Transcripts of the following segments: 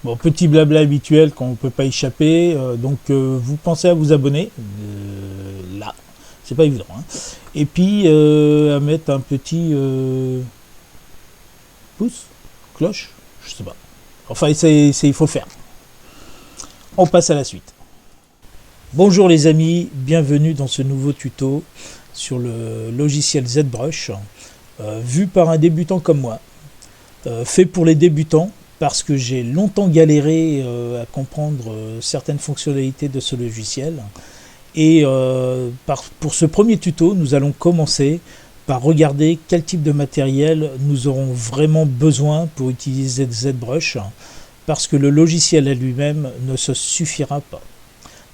Bon, petit blabla habituel qu'on ne peut pas échapper, vous pensez à vous abonner, là, c'est pas évident, hein. Et puis à mettre un petit pouce, cloche, je sais pas. Enfin, il faut le faire. On passe à la suite. Bonjour les amis, bienvenue dans ce nouveau tuto sur le logiciel ZBrush, vu par un débutant comme moi, fait pour les débutants, parce que j'ai longtemps galéré à comprendre certaines fonctionnalités de ce logiciel. Et pour ce premier tuto, nous allons commencer par regarder quel type de matériel nous aurons vraiment besoin pour utiliser ZBrush, parce que le logiciel à lui-même ne se suffira pas.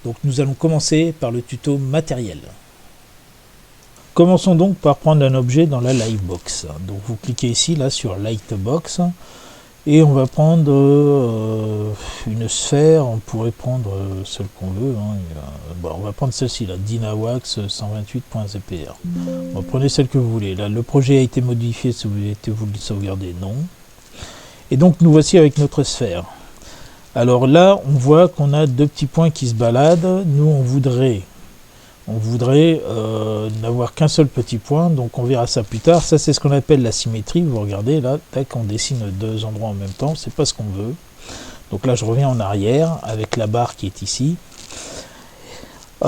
Donc nous allons commencer par le tuto matériel. Commençons donc par prendre un objet dans la Lightbox. Donc vous cliquez ici là sur Lightbox. Et on va prendre une sphère, on pourrait prendre celle qu'on veut, hein. On va prendre celle-ci, la Dynawax 128.zpr. Bon, prenez celle que vous voulez. Là, le projet a été modifié, si vous le sauvegardez, non. Et donc nous voici avec notre sphère. Alors là, on voit qu'on a deux petits points qui se baladent. Nous, on voudrait n'avoir qu'un seul petit point, donc on verra ça plus tard. Ça, c'est ce qu'on appelle la symétrie. Vous regardez là, tac, on dessine deux endroits en même temps, c'est pas ce qu'on veut. Donc là, je reviens en arrière avec la barre qui est ici.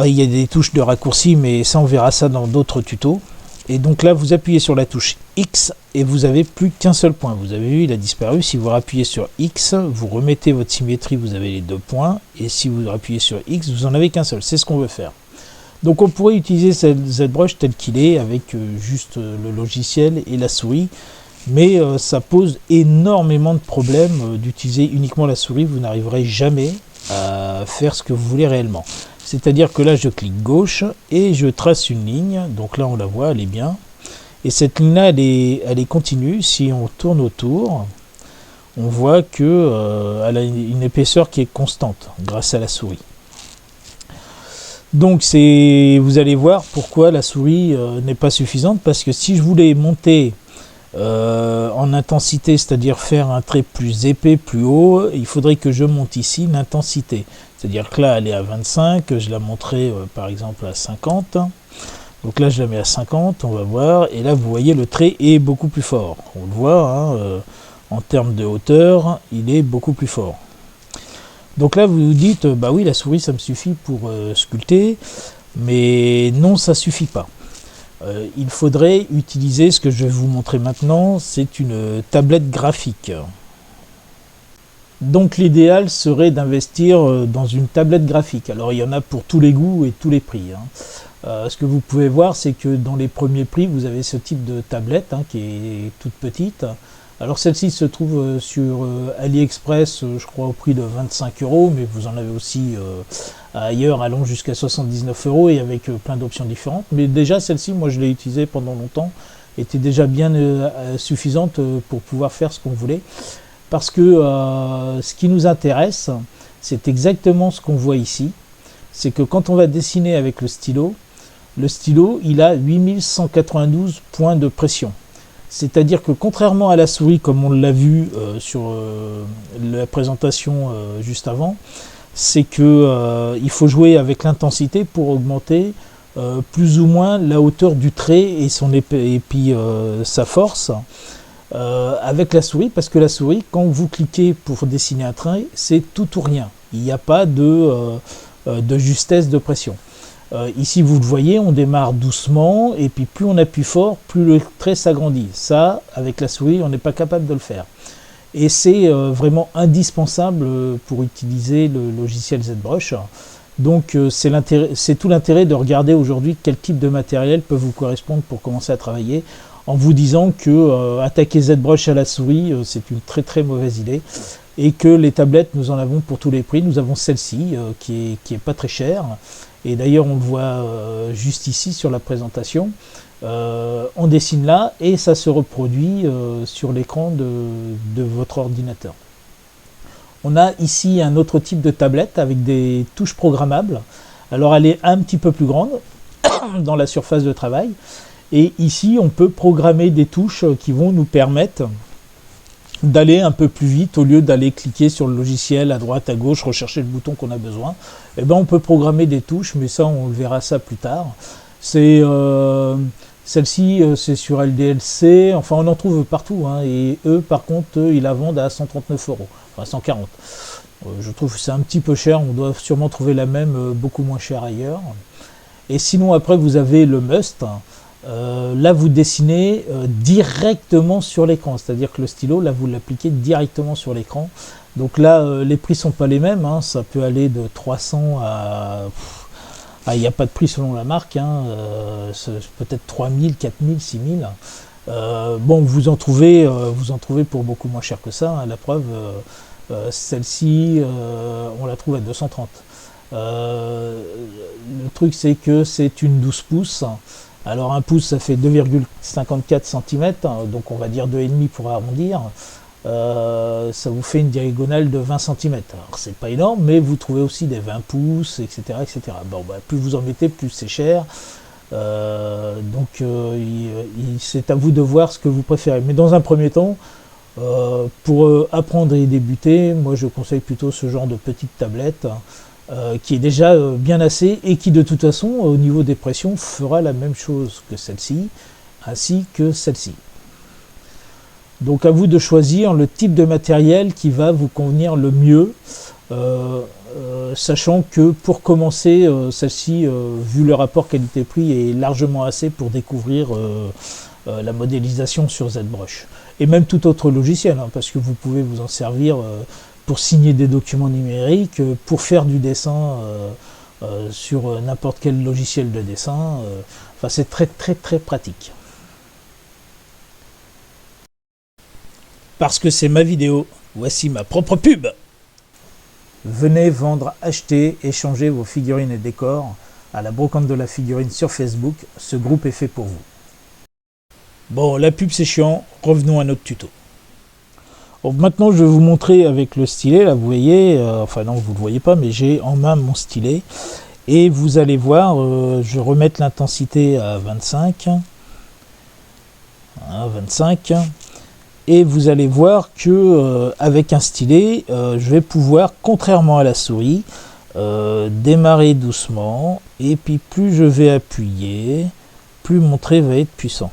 Il y a des touches de raccourci, mais ça, on verra ça dans d'autres tutos. Et donc là, vous appuyez sur la touche X et vous avez plus qu'un seul point. Vous avez vu, il a disparu. Si vous appuyez sur X, vous remettez votre symétrie, vous avez les deux points. Et si vous appuyez sur X, vous en avez qu'un seul. C'est ce qu'on veut faire. Donc on pourrait utiliser ZBrush tel qu'il est avec juste le logiciel et la souris, mais ça pose énormément de problèmes d'utiliser uniquement la souris. Vous n'arriverez jamais à faire ce que vous voulez réellement. C'est-à-dire que là je clique gauche et je trace une ligne, donc là on la voit, elle est bien. Et cette ligne-là elle est continue. Si on tourne autour, on voit qu'elle a une épaisseur qui est constante grâce à la souris. Donc vous allez voir pourquoi la souris n'est pas suffisante, parce que si je voulais monter en intensité, c'est-à-dire faire un trait plus épais, plus haut, il faudrait que je monte ici l'intensité. C'est-à-dire que là elle est à 25, je la monterai par exemple à 50. Donc là je la mets à 50, on va voir, et là vous voyez le trait est beaucoup plus fort. On le voit, hein, en termes de hauteur, il est beaucoup plus fort. Donc là vous vous dites, bah oui la souris ça me suffit pour sculpter, mais non ça suffit pas. Il faudrait utiliser ce que je vais vous montrer maintenant, c'est une tablette graphique. Donc l'idéal serait d'investir dans une tablette graphique. Alors il y en a pour tous les goûts et tous les prix, hein. Ce que vous pouvez voir c'est que dans les premiers prix vous avez ce type de tablette, hein, qui est toute petite. Alors celle-ci se trouve sur AliExpress, je crois au prix de 25 €, mais vous en avez aussi ailleurs allant jusqu'à 79 € et avec plein d'options différentes. Mais déjà celle-ci, moi je l'ai utilisée pendant longtemps, était déjà bien suffisante pour pouvoir faire ce qu'on voulait. Parce que ce qui nous intéresse, c'est exactement ce qu'on voit ici. C'est que quand on va dessiner avec le stylo il a 8192 points de pression. C'est-à-dire que contrairement à la souris, comme on l'a vu sur la présentation juste avant, c'est que il faut jouer avec l'intensité pour augmenter plus ou moins la hauteur du trait et puis sa force avec la souris, parce que la souris, quand vous cliquez pour dessiner un trait, c'est tout ou rien. Il n'y a pas de justesse de pression. Ici vous le voyez, on démarre doucement et puis plus on appuie fort, plus le trait s'agrandit. Ça, avec la souris, on n'est pas capable de le faire. Et c'est vraiment indispensable pour utiliser le logiciel ZBrush. Donc c'est tout l'intérêt de regarder aujourd'hui quel type de matériel peut vous correspondre pour commencer à travailler, en vous disant que attaquer ZBrush à la souris, c'est une très très mauvaise idée. Et que les tablettes, nous en avons pour tous les prix. Nous avons celle-ci qui est pas très chère. Et d'ailleurs on le voit juste ici sur la présentation. On dessine là et ça se reproduit sur l'écran de votre ordinateur. On a ici un autre type de tablette avec des touches programmables. Alors elle est un petit peu plus grande dans la surface de travail. Et ici on peut programmer des touches qui vont nous permettre d'aller un peu plus vite au lieu d'aller cliquer sur le logiciel à droite, à gauche, rechercher le bouton qu'on a besoin. Et ben on peut programmer des touches, mais ça on verra ça plus tard. C'est celle-ci, c'est sur LDLC, enfin on en trouve partout, hein, et eux par contre ils la vendent à 139 €, enfin 140. Je trouve que c'est un petit peu cher, on doit sûrement trouver la même beaucoup moins cher ailleurs. Et sinon après vous avez le Must. Là vous dessinez directement sur l'écran, c'est-à-dire que le stylo là vous l'appliquez directement sur l'écran. Donc là les prix sont pas les mêmes, hein. Ça peut aller de 300 à... il n'y a pas de prix selon la marque, hein. Peut-être 3000, 4000, 6000. Bon, vous en trouvez pour beaucoup moins cher que ça, hein. La preuve, celle-ci on la trouve à 230. Le truc c'est que c'est une 12 pouces. Alors un pouce ça fait 2,54 cm, donc on va dire 2,5 pour arrondir. Ça vous fait une diagonale de 20 cm. Alors c'est pas énorme, mais vous trouvez aussi des 20 pouces, etc. etc. Bon, bah, plus vous en mettez, plus c'est cher. Donc c'est à vous de voir ce que vous préférez. Mais dans un premier temps, pour apprendre et débuter, moi je conseille plutôt ce genre de petite tablette. Qui est déjà bien assez et qui de toute façon au niveau des pressions fera la même chose que celle-ci ainsi que celle-ci. Donc à vous de choisir le type de matériel qui va vous convenir le mieux, sachant que pour commencer celle-ci, vu le rapport qualité-prix, est largement assez pour découvrir la modélisation sur ZBrush et même tout autre logiciel, hein, parce que vous pouvez vous en servir pour signer des documents numériques, pour faire du dessin sur n'importe quel logiciel de dessin. Enfin, c'est très très très pratique. Parce que c'est ma vidéo, voici ma propre pub. Venez vendre, acheter, échanger vos figurines et décors à la brocante de la figurine sur Facebook. Ce groupe est fait pour vous. Bon, la pub c'est chiant, revenons à notre tuto. Bon, maintenant je vais vous montrer avec le stylet, là vous voyez, enfin non vous ne le voyez pas, mais j'ai en main mon stylet. Et vous allez voir, je vais remettre l'intensité à 25. Voilà, 25. Et vous allez voir que avec un stylet, je vais pouvoir, contrairement à la souris, démarrer doucement. Et puis plus je vais appuyer, plus mon trait va être puissant.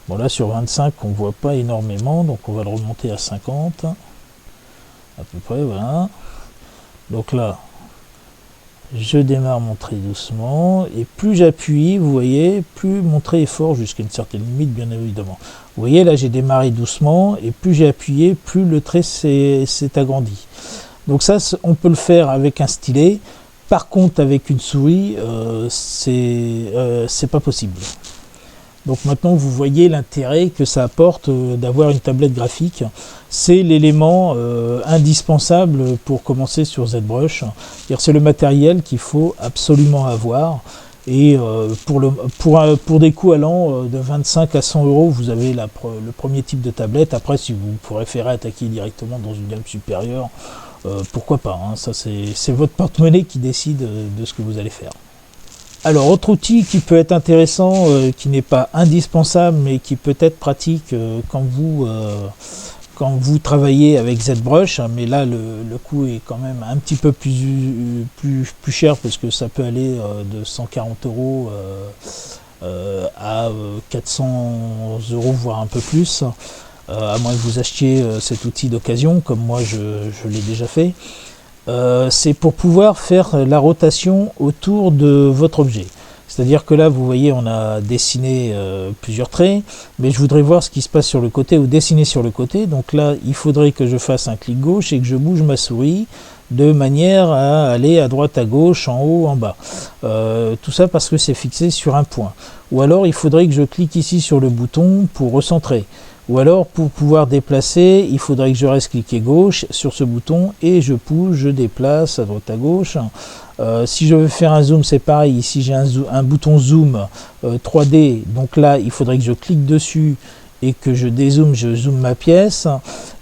Bon là sur 25 on voit pas énormément, donc on va le remonter à 50 à peu près, voilà. Donc là je démarre mon trait doucement et plus j'appuie, vous voyez, plus mon trait est fort jusqu'à une certaine limite bien évidemment. Vous voyez là j'ai démarré doucement et plus j'ai appuyé, plus le trait s'est agrandi. Donc ça on peut le faire avec un stylet. Par contre avec une souris c'est pas possible. Donc maintenant vous voyez l'intérêt que ça apporte d'avoir une tablette graphique. C'est l'élément indispensable pour commencer sur ZBrush. C'est le matériel qu'il faut absolument avoir. Et pour des coûts allant de 25 à 100 €, vous avez le premier type de tablette. Après, si vous préférez attaquer directement dans une gamme supérieure, pourquoi pas, hein. Ça c'est votre porte-monnaie qui décide de ce que vous allez faire. Alors, autre outil qui peut être intéressant, qui n'est pas indispensable, mais qui peut être pratique quand vous travaillez avec ZBrush, mais là le coût est quand même un petit peu plus cher, parce que ça peut aller de 140 € à 400 €, voire un peu plus, à moins que vous achetiez cet outil d'occasion, comme moi je l'ai déjà fait. C'est pour pouvoir faire la rotation autour de votre objet. C'est-à-dire que là, vous voyez, on a dessiné plusieurs traits, mais je voudrais voir ce qui se passe sur le côté ou dessiner sur le côté. Donc là, il faudrait que je fasse un clic gauche et que je bouge ma souris de manière à aller à droite, à gauche, en haut, en bas. Tout ça parce que c'est fixé sur un point. Ou alors, il faudrait que je clique ici sur le bouton pour recentrer. Ou alors, pour pouvoir déplacer, il faudrait que je reste cliqué gauche sur ce bouton et je pousse, je déplace à droite à gauche. Si je veux faire un zoom, c'est pareil. Ici, j'ai un bouton zoom 3D. Donc là, il faudrait que je clique dessus et que je dézoome, je zoome ma pièce.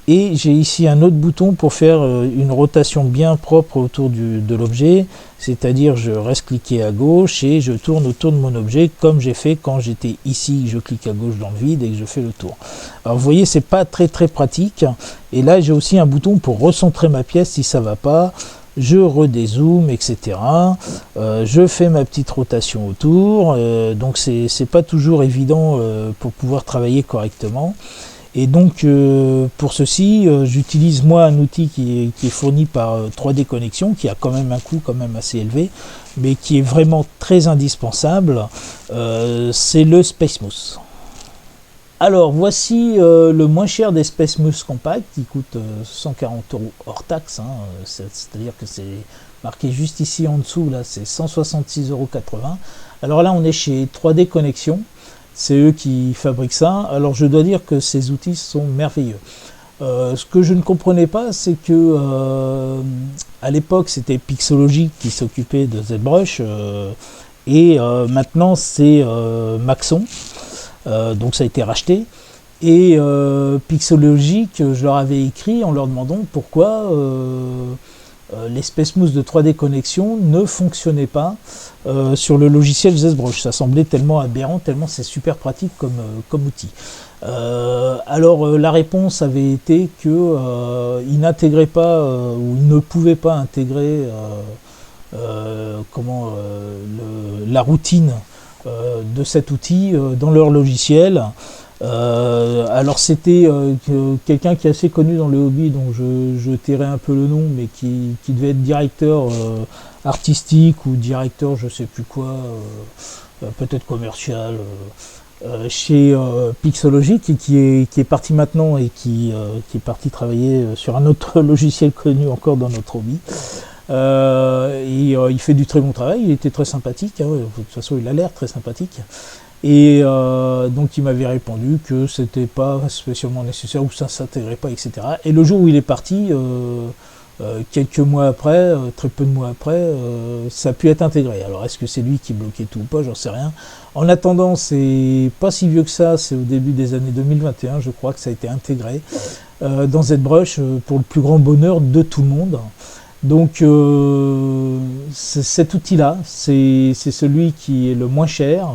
Et j'ai ici un autre bouton pour faire une rotation bien propre autour de l'objet, c'est-à-dire je reste cliqué à gauche et je tourne autour de mon objet comme j'ai fait quand j'étais ici, je clique à gauche dans le vide et que je fais le tour. Alors vous voyez, c'est pas très pratique. Et là j'ai aussi un bouton pour recentrer ma pièce si ça va pas. Je redézoome, etc. Je fais ma petite rotation autour, donc c'est pas toujours évident pour pouvoir travailler correctement. Et donc pour ceci, j'utilise moi un outil qui est fourni par 3D Connexion, qui a quand même un coût quand même assez élevé, mais qui est vraiment très indispensable, c'est le SpaceMousse. Alors voici le moins cher des SpaceMousse Compact, qui coûte 140 € hors taxe, hein, c'est-à-dire que c'est marqué juste ici en dessous, là c'est 166,80 €. Alors là on est chez 3D Connexion. C'est eux qui fabriquent ça. Alors je dois dire que ces outils sont merveilleux. Ce que je ne comprenais pas, c'est que à l'époque c'était Pixologic qui s'occupait de ZBrush et maintenant c'est Maxon. Donc ça a été racheté. Et Pixologic, je leur avais écrit en leur demandant pourquoi les SpaceMousse de 3D Connexion ne fonctionnaient pas sur le logiciel ZBrush. Ça semblait tellement aberrant, tellement c'est super pratique comme outil. Alors la réponse avait été que ils n'intégraient pas ou ils ne pouvaient pas intégrer la routine de cet outil dans leur logiciel. Alors c'était quelqu'un qui est assez connu dans le hobby, donc je tairai un peu le nom, mais qui devait être directeur artistique ou directeur je sais plus quoi, peut-être commercial, chez Pixologic, et qui est parti maintenant et qui est parti travailler sur un autre logiciel connu encore dans notre hobby. Il fait du très bon travail, il était très sympathique, hein, de toute façon il a l'air très sympathique. Et donc il m'avait répondu que c'était pas spécialement nécessaire ou ça s'intégrait pas, etc. Et le jour où il est parti, quelques mois après, très peu de mois après, ça a pu être intégré. Alors est-ce que c'est lui qui bloquait tout ou pas, j'en sais rien. En attendant, c'est pas si vieux que ça, c'est au début des années 2021, je crois que ça a été intégré dans ZBrush pour le plus grand bonheur de tout le monde. Donc cet outil-là, c'est celui qui est le moins cher.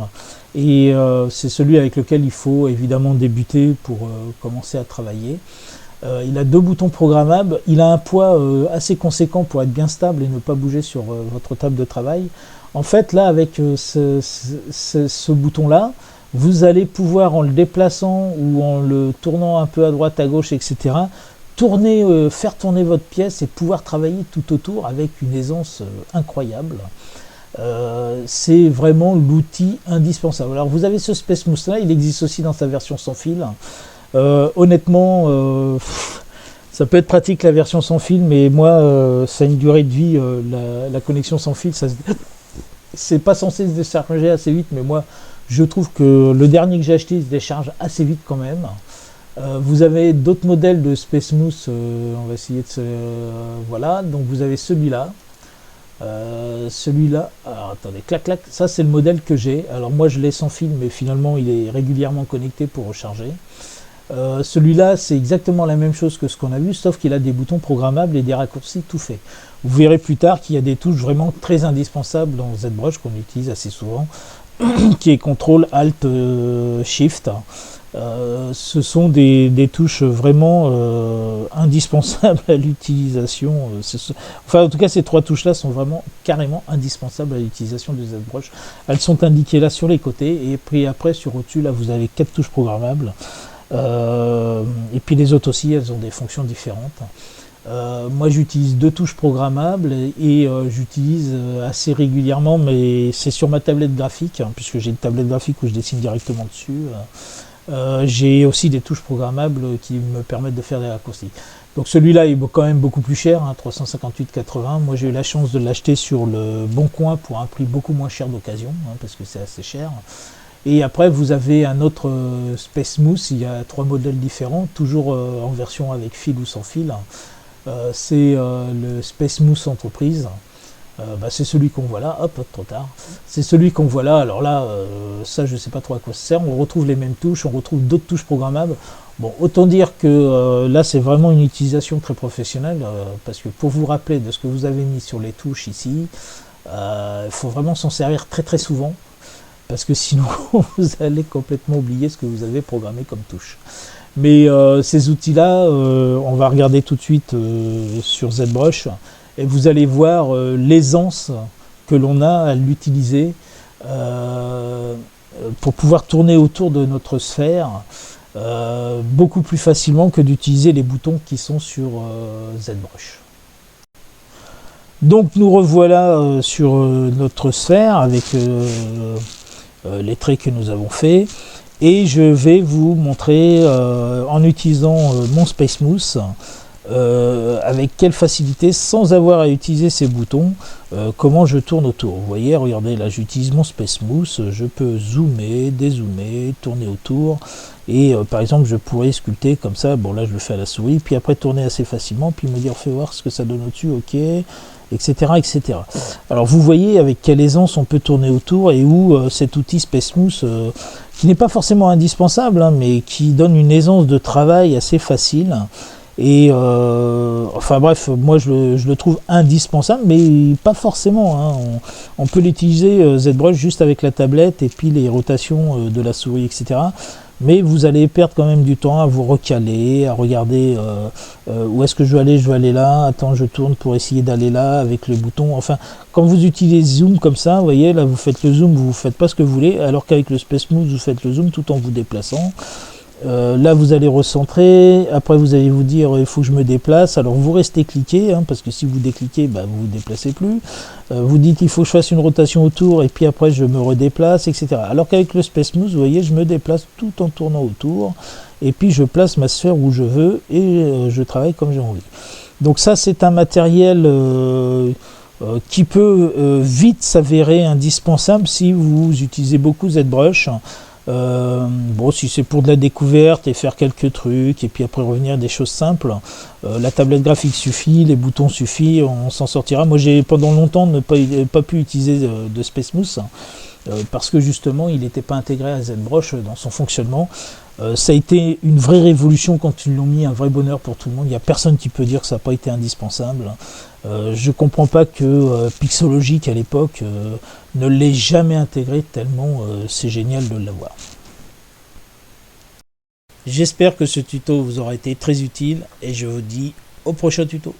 Et c'est celui avec lequel il faut évidemment débuter pour commencer à travailler. Il a 2 boutons programmables, il a un poids assez conséquent pour être bien stable et ne pas bouger sur votre table de travail. En fait là avec ce bouton-là, vous allez pouvoir en le déplaçant ou en le tournant un peu à droite, à gauche, etc., faire tourner votre pièce et pouvoir travailler tout autour avec une aisance incroyable. C'est vraiment l'outil indispensable. Alors vous avez ce SpaceMousse là, il existe aussi dans sa version sans fil. Honnêtement, ça peut être pratique la version sans fil, mais moi ça a une durée de vie, la connexion sans fil, c'est pas censé se décharger assez vite, mais moi je trouve que le dernier que j'ai acheté il se décharge assez vite quand même. Vous avez d'autres modèles de SpaceMousse, on va essayer de voilà, donc vous avez celui-là. Celui-là, alors attendez, clac clac, ça c'est le modèle que j'ai. Alors moi je l'ai sans fil, mais finalement il est régulièrement connecté pour recharger. Celui-là c'est exactement la même chose que ce qu'on a vu, sauf qu'il a des boutons programmables et des raccourcis tout faits. Vous verrez plus tard qu'il y a des touches vraiment très indispensables dans ZBrush qu'on utilise assez souvent, qui est CTRL ALT SHIFT. Ce sont des touches vraiment indispensables à l'utilisation. Enfin, en tout cas, ces 3 touches-là sont vraiment carrément indispensables à l'utilisation de ZBrush. Elles sont indiquées là sur les côtés, et puis après, sur au-dessus, là, vous avez 4 touches programmables. Et puis les autres aussi, elles ont des fonctions différentes. Moi, j'utilise 2 touches programmables et j'utilise assez régulièrement, mais c'est sur ma tablette graphique, hein, puisque j'ai une tablette graphique où je dessine directement dessus. J'ai aussi des touches programmables qui me permettent de faire des raccourcis. Donc celui-là est quand même beaucoup plus cher, hein, 358,80. Moi j'ai eu la chance de l'acheter sur le Bon Coin pour un prix beaucoup moins cher d'occasion, hein, parce que c'est assez cher. Et après vous avez un autre SpaceMousse, il y a 3 modèles différents, toujours en version avec fil ou sans fil. C'est le SpaceMousse Entreprise. C'est celui qu'on voit là, hop, trop tard. C'est celui qu'on voit là, alors là, ça je sais pas trop à quoi ça sert, on retrouve les mêmes touches, on retrouve d'autres touches programmables. Bon, autant dire que là c'est vraiment une utilisation très professionnelle, parce que pour vous rappeler de ce que vous avez mis sur les touches ici, il faut vraiment s'en servir très très souvent, parce que sinon vous allez complètement oublier ce que vous avez programmé comme touche. Mais ces outils-là, on va regarder tout de suite sur ZBrush, et vous allez voir l'aisance que l'on a à l'utiliser pour pouvoir tourner autour de notre sphère beaucoup plus facilement que d'utiliser les boutons qui sont sur ZBrush. Donc nous revoilà sur notre sphère avec les traits que nous avons faits, et je vais vous montrer en utilisant mon Space Smooth avec quelle facilité, sans avoir à utiliser ces boutons, comment je tourne autour. Vous voyez, regardez, là j'utilise mon Space Smooth, je peux zoomer, dézoomer, tourner autour, et par exemple je pourrais sculpter comme ça. Bon, là je le fais à la souris, puis après tourner assez facilement, puis me dire fais voir ce que ça donne au-dessus, ok, etc., etc. Alors vous voyez avec quelle aisance on peut tourner autour, et où cet outil Space Smooth, qui n'est pas forcément indispensable, hein, mais qui donne une aisance de travail assez facile. Et enfin bref, moi je le trouve indispensable, mais pas forcément, hein. On peut l'utiliser ZBrush juste avec la tablette et puis les rotations de la souris, etc. Mais vous allez perdre quand même du temps à vous recaler, à regarder où est-ce que je veux aller là, attends je tourne pour essayer d'aller là avec le bouton. Enfin, quand vous utilisez zoom comme ça, vous voyez, là vous faites le zoom, vous ne faites pas ce que vous voulez, alors qu'avec le Space Smooth vous faites le zoom tout en vous déplaçant. Là vous allez recentrer, après vous allez vous dire il faut que je me déplace, alors vous restez cliqué, hein, parce que si vous décliquez, bah, vous vous déplacez plus. Vous dites il faut que je fasse une rotation autour, et puis après je me redéplace, etc. Alors qu'avec le Space Smooth, vous voyez, je me déplace tout en tournant autour, et puis je place ma sphère où je veux, et je travaille comme j'ai envie. Donc ça c'est un matériel qui peut vite s'avérer indispensable si vous utilisez beaucoup ZBrush. Bon, si c'est pour de la découverte et faire quelques trucs et puis après revenir à des choses simples, la tablette graphique suffit, les boutons suffisent, on s'en sortira. Moi j'ai pendant longtemps pas pu utiliser de Space Smooth parce que justement il n'était pas intégré à ZBrush dans son fonctionnement. Ça a été une vraie révolution quand ils l'ont mis, un vrai bonheur pour tout le monde. Il n'y a personne qui peut dire que ça n'a pas été indispensable. Je ne comprends pas que Pixologic à l'époque ne l'ait jamais intégré, tellement c'est génial de l'avoir. J'espère que ce tuto vous aura été très utile, et je vous dis au prochain tuto.